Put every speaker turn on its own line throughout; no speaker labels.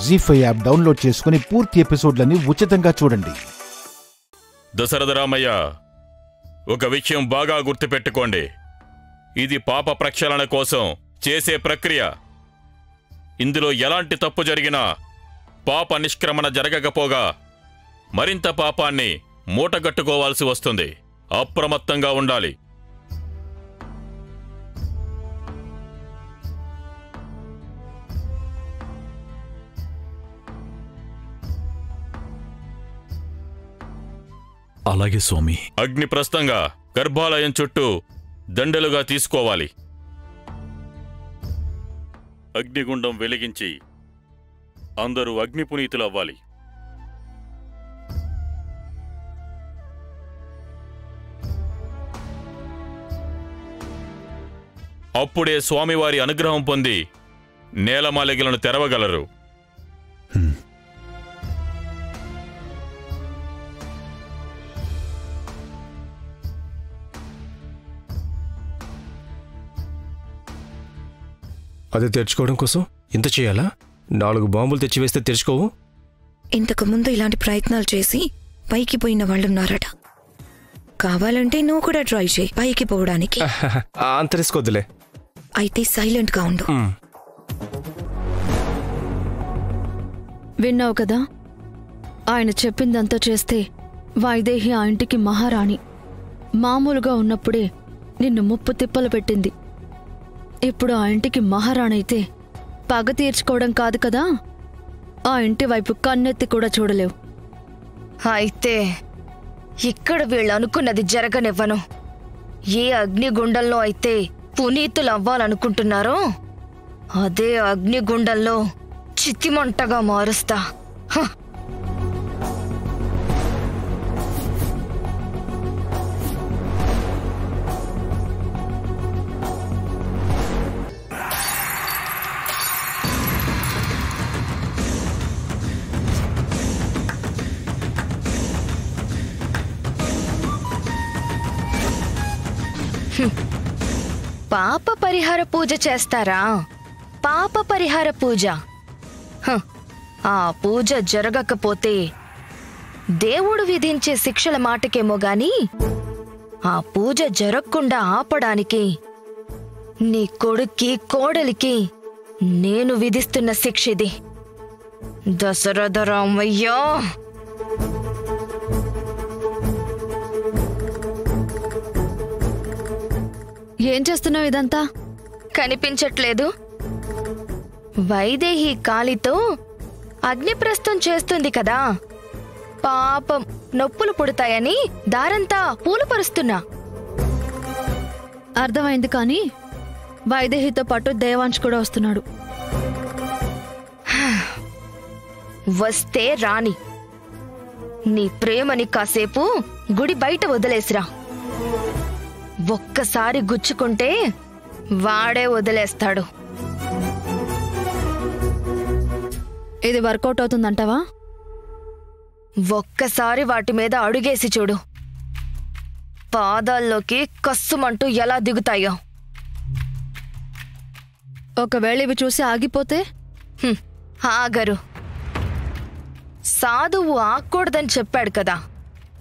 జీ5 app download చేసుకుని పూర్తి ఎపిసోడ్లని ఉచితంగా చూడండి.
దశరథ రామయ్య, ఒక విషయం బాగా గుర్తుపెట్టుకోండి. ఇది పాప ప్రక్షాళన కోసం చేసే ప్రక్రియ. ఇందులో ఎలాంటి తప్పు జరిగినా పాప నిష్క్రమణ జరగకపోగా మరింత పాపాన్ని మూటగట్టుకోవాల్సి వస్తుంది. అప్రమత్తంగా ఉండాలి.
అలాగే స్వామి.
అగ్నిప్రస్థంగా గర్భాలయం చుట్టూ దండలుగా తీసుకోవాలి. అగ్నిగుండం వెలిగించి అందరూ అగ్నిపునీతులవ్వాలి. అప్పుడే స్వామివారి అనుగ్రహం పొంది నేలమాళిగలను తెరవగలరు.
అది తెరుచుకోవడం కోసం ఇంత చేయాలా? 4 బాంబులు తెచ్చివేస్తే తెరుచుకోవు?
ఇంతకు ముందు ఇలాంటి ప్రయత్నాలు చేసి పైకి పోయిన వాళ్ళున్నారట. కావాలంటే నువ్వు కూడా ట్రై చేయి పైకి పోవడానికి.
అంత రిస్క్ వద్దులే.
అయితే సైలెంట్ గా ఉండు.
విన్నావు కదా, ఆయన చెప్పిందంతా చేస్తే వైదేహి ఆ ఇంటికి మహారాణి. మామూలుగా ఉన్నప్పుడే నిన్ను ముప్పు తిప్పలు పెట్టింది. ఇప్పుడు ఆ ఇంటికి మహారాణైతే పగ తీర్చుకోవడం కాదు కదా, ఆ ఇంటి వైపు కన్నెత్తి కూడా చూడలేవు.
అయితే ఇక్కడ వీళ్ళు అనుకున్నది జరగనివ్వను. ఏ అగ్నిగుండంలో అయితే పునీతులు అవ్వాలనుకుంటున్నారో అదే అగ్నిగుండంలో చితిమంటగా మారుస్తా. పాప పరిహార పూజ చేస్తారా? పాప పరిహార పూజ. ఆ పూజ జరగకపోతే దేవుడు విధించే శిక్షల మాటకేమో గాని ఆ పూజ జరగకుండా ఆపడానికి నీ కొడుక్కి కోడలికి నేను విధిస్తున్న శిక్ష ఇది. దశరథ రామయ్య,
ఏం చేస్తున్నావు ఇదంతా?
కనిపించట్లేదు? వైదేహి కాలితో అగ్నిప్రస్థం చేస్తుంది కదా, పాపం నొప్పులు పుడతాయని దారంతా పూలు పరుస్తున్నా.
అర్థమైంది, కానీ వైదేహితో పాటు దేవాంశ్ కూడా వస్తున్నాడు.
వస్తే రాని. నీ ప్రేమని కాసేపు గుడి బయట వదిలేసిరా. ఒక్కసారి గుచ్చుకుంటే వాడే వదిలేస్తాడు.
ఇది వర్కౌట్ అవుతుందంటావా?
ఒక్కసారి వాటి మీద అడుగేసి చూడు, పాదాల్లోకి కస్సుమంటూ ఎలా దిగుతాయో.
ఒకవేళ ఇవి చూసి ఆగిపోతే?
ఆగరు. సాధువు ఆగకూడదని చెప్పాడు కదా.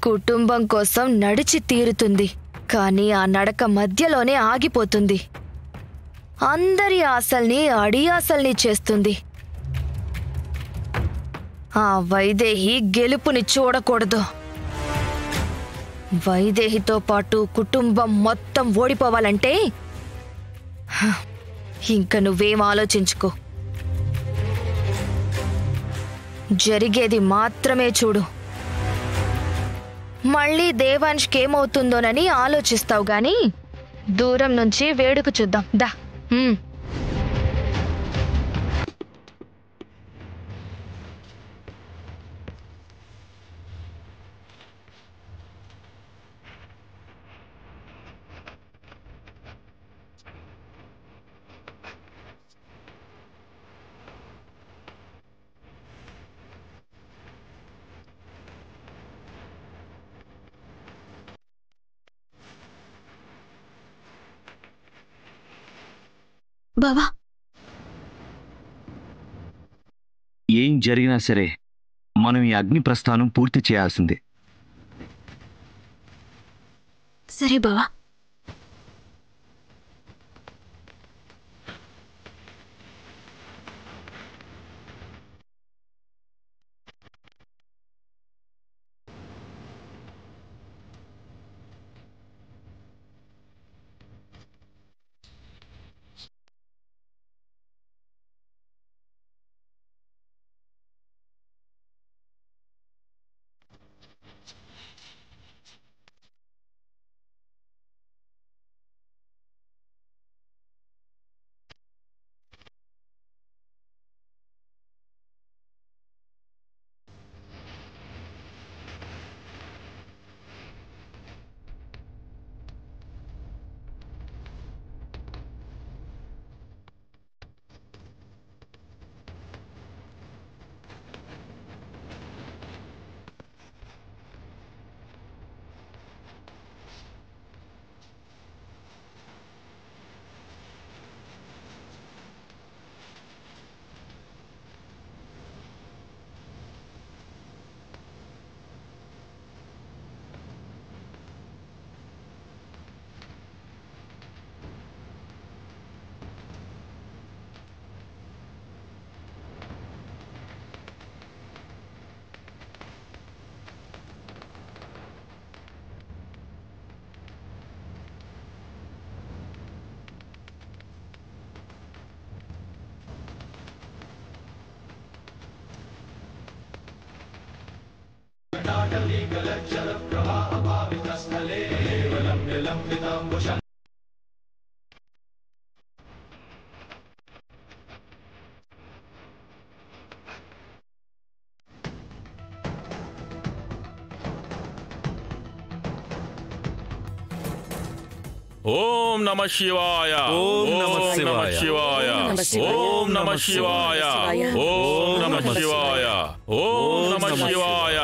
కుటుంబం కోసం నడిచి తీరుతుంది, కానీ ఆ నడక మధ్యలోనే ఆగిపోతుంది. అందరి ఆశల్ని అడియాసల్ని చేస్తుంది. ఆ వైదేహి గెలుపుని చూడకూడదు. వైదేహితో పాటు కుటుంబం మొత్తం ఓడిపోవాలంటే ఇంక నువ్వేం ఆలోచించుకో. జరిగేది మాత్రమే చూడు. మళ్ళీ దేవాంష్కేమవుతుందోనని ఆలోచిస్తావు గాని దూరం నుంచి వేడుక చూద్దాం దా.
బావా,
ఏం జరిగినా సరే మనం ఈ అగ్ని ప్రస్థానం పూర్తి చేయాల్సిందే.
సరే బావా.
ఓం నమః శివాయ. ఓం నమః శివాయ. ఓం నమః శివాయ. ఓం నమః శివాయ. ఓం నమః శివాయ.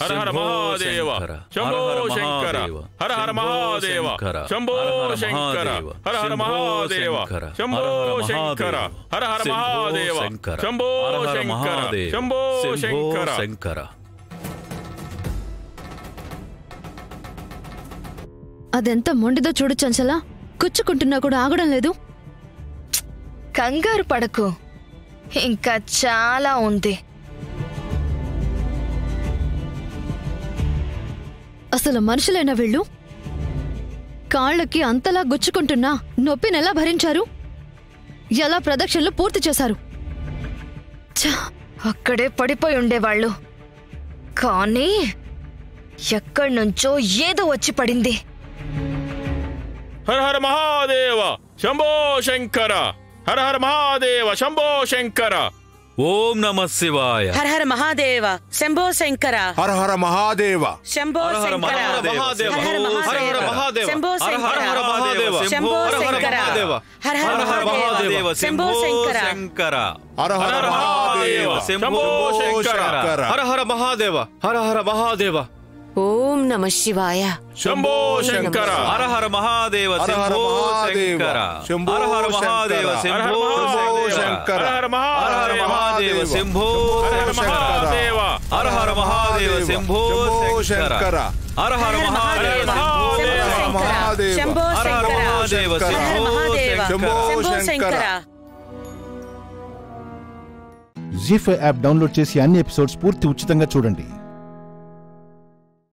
హర హర మహాదేవ శంభో శంకర. హర హర మహాదేవ శంభో శంకర. హర హర మహాదేవ శంభో శంకర. హర హర మహాదేవ శంభో శంకర. శంభో శంకర.
అదెంత మొండిదో చూడు చంచల. కుచ్చుకుంటున్నా కూడా ఆగడం లేదు.
కంగారు పడకు, ఇంకా చాలా ఉంది.
అసలు మనుషులైన వీళ్ళు కాళ్ళకి అంతలా గుచ్చుకుంటున్నా నొప్పినెలా భరించారు? ఎలా ప్రదక్షిణలు పూర్తి చేశారు?
అక్కడే పడిపోయి ఉండేవాళ్ళు, కానీ ఎక్కడి నుంచో ఏదో వచ్చి పడింది.
హర హర మహాదేవ శంభో శంకర. హర హర మహాదేవ శంభో శంకర.
ఓం నమః శివాయ.
హర హర మహాదేవ శంభో శంకర.
హర హర మహాదేవ
శంభో శంకర.
మహాదేవ
హర హర మహాదేవ శంభో శంకర. శంభో శంకర. హర హర మహాదేవ శంభో శంకర.
హర హర మహాదేవ
శంభో శంకర. హర హర మహాదేవ. హర హర మహాదేవ.
ఓం నమః శివాయ.
శంభో శంకర.
హర హర మహాదేవ శంభో శంకర. హర హర మహాదేవ శంభో శంకర. హర హర మహాదేవ శంభో శంకర. హర హర మహాదేవ శంభో శంకర. హర హర మహాదేవ
శంభో శంకర. శంభో శంకర.
జీ5 యాప్ డౌన్లోడ్ చేసి అన్ని ఎపిసోడ్స్ పూర్తి ఉచితంగా చూడండి.